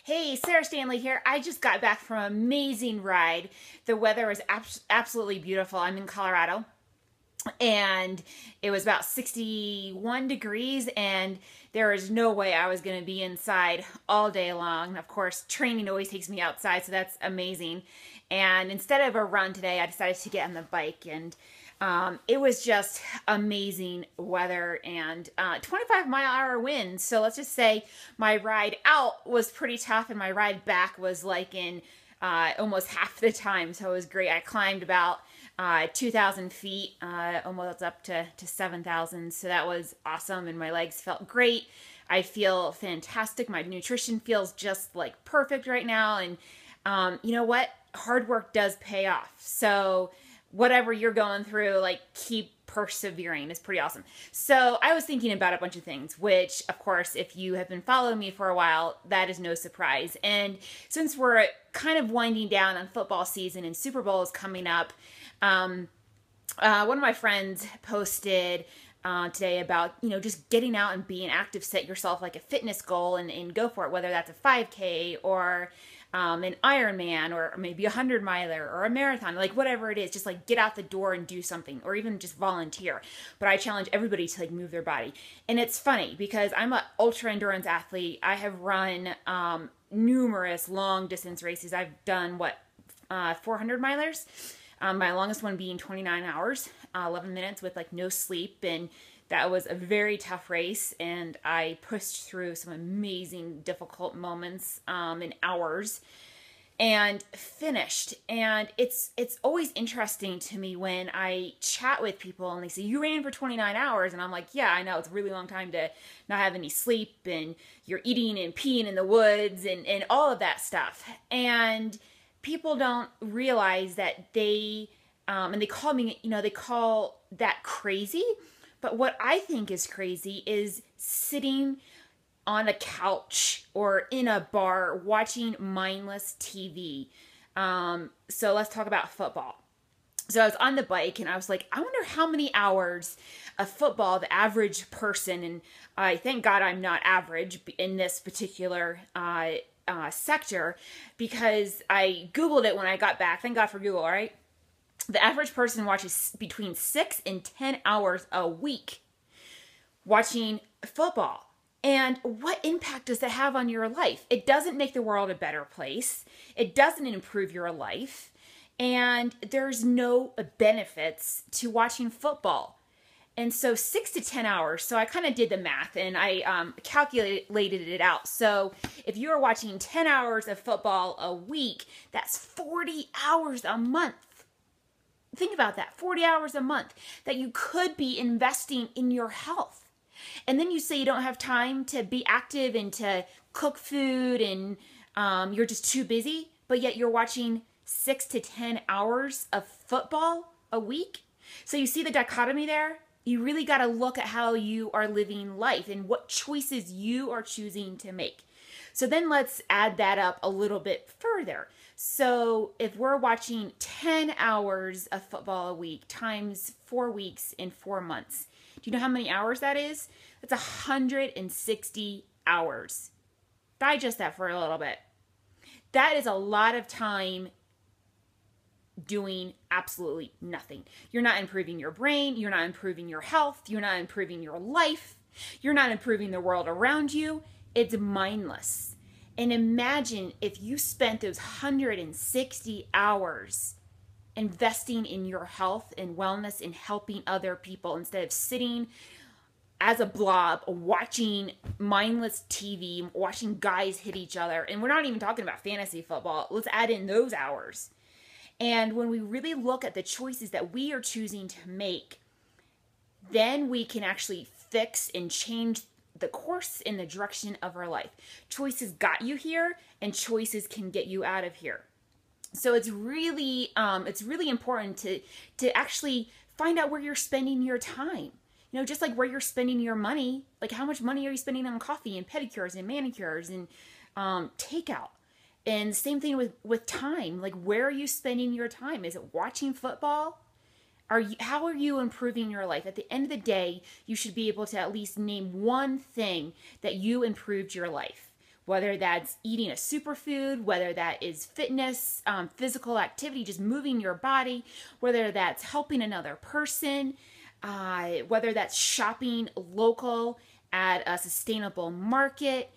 Hey, Sarah Stanley here. I just got back from an amazing ride. The weather was absolutely beautiful. I'm in Colorado, and it was about 61 degrees, and there is no way I was going to be inside all day long. Of course, training always takes me outside, so that's amazing. And instead of a run today, I decided to get on the bike, and it was just amazing weather and 25-mile-an-hour winds. So let's just say my ride out was pretty tough, and my ride back was like in almost half the time. So it was great. I climbed about 2,000 feet, almost up to 7,000. So that was awesome, and my legs felt great. I feel fantastic. My nutrition feels just like perfect right now. And you know what? Hard work does pay off. So whatever you're going through, like, keep persevering. It's pretty awesome. So I was thinking about a bunch of things, which, of course, if you have been following me for a while, that is no surprise. And since we're kind of winding down on football season and Super Bowl is coming up, one of my friends posted today about, just getting out and being active. Set yourself like a fitness goal and go for it, whether that's a 5K or an Ironman or maybe 100-miler or a marathon, like whatever it is, just like get out the door and do something, or even just volunteer. But I challenge everybody to like move their body. And it's funny because I'm an ultra endurance athlete. I have run numerous long distance races. I've done 400-milers. My longest one being 29 hours, 11 minutes with like no sleep. And that was a very tough race, and I pushed through some amazing, difficult moments in hours and finished. And it's always interesting to me when I chat with people and they say, you ran for 29 hours. And I'm like, yeah, I know, it's a really long time to not have any sleep, and you're eating and peeing in the woods and all of that stuff. And people don't realize that and they call that crazy. But what I think is crazy is sitting on a couch or in a bar watching mindless TV. So let's talk about football. So I was on the bike and I was like, I wonder how many hours of football the average person, and I thank God I'm not average in this particular sector, because I Googled it when I got back. Thank God for Google, all right? The average person watches between 6 and 10 hours a week watching football. And what impact does that have on your life? It doesn't make the world a better place. It doesn't improve your life. And there's no benefits to watching football. And so 6 to 10 hours. So I kind of did the math and I calculated it out. So if you are watching 10 hours of football a week, that's 40 hours a month. Think about that, 40 hours a month that you could be investing in your health. And then you say you don't have time to be active and to cook food, and you're just too busy, but yet you're watching 6 to 10 hours of football a week. So you see the dichotomy there? You really got to look at how you are living life and what choices you are choosing to make. So then let's add that up a little bit further. So if we're watching 10 hours of football a week times 4 weeks in 4 months, do you know how many hours that is? That's 160 hours. Digest that for a little bit. That is a lot of time doing absolutely nothing. You're not improving your brain. You're not improving your health. You're not improving your life. You're not improving the world around you. It's mindless. And imagine if you spent those 160 hours investing in your health and wellness and helping other people, instead of sitting as a blob watching mindless TV, watching guys hit each other. And we're not even talking about fantasy football. Let's add in those hours. And when we really look at the choices that we are choosing to make, then we can actually fix and change the course and the direction of our life. Choices got you here, and choices can get you out of here. So it's really important to actually find out where you're spending your time. Just like where you're spending your money. Like, how much money are you spending on coffee and pedicures and manicures and takeout? And same thing with time. Like, where are you spending your time? Is it watching football? How are you improving your life? At the end of the day, you should be able to at least name one thing that you improved your life. whether that's eating a superfood, whether that is fitness, physical activity, just moving your body, whether that's helping another person, whether that's shopping local at a sustainable market,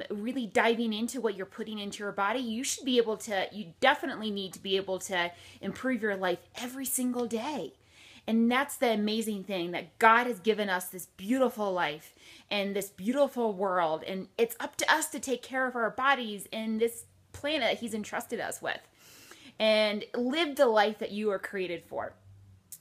really diving into what you're putting into your body. You definitely need to be able to improve your life every single day. And that's the amazing thing, that God has given us this beautiful life and this beautiful world. And it's up to us to take care of our bodies and this planet He's entrusted us with, and live the life that you are created for.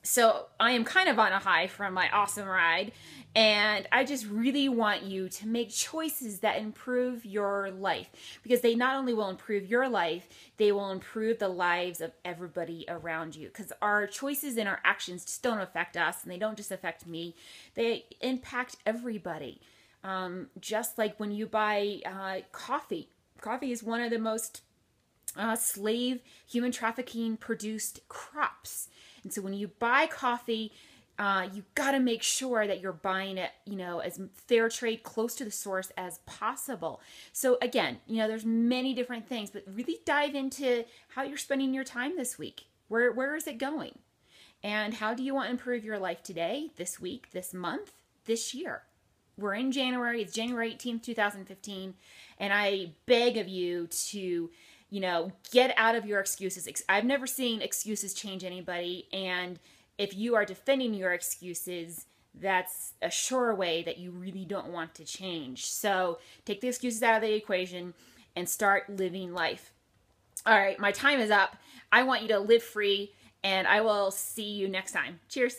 So I am kind of on a high from my awesome ride, and I just really want you to make choices that improve your life, because they not only will improve your life, they will improve the lives of everybody around you, because our choices and our actions just don't affect us, and they don't just affect me. They impact everybody. Just like when you buy coffee. Coffee is one of the most slave human trafficking produced crops. And so when you buy coffee, you got to make sure that you're buying it, as fair trade, close to the source as possible. So again, there's many different things, but really dive into how you're spending your time this week. Where is it going? And how do you want to improve your life today, this week, this month, this year? We're in January. It's January 18th, 2015. And I beg of you to get out of your excuses. I've never seen excuses change anybody. And if you are defending your excuses, that's a sure way that you really don't want to change. So take the excuses out of the equation and start living life. All right, my time is up. I want you to live free, and I will see you next time. Cheers.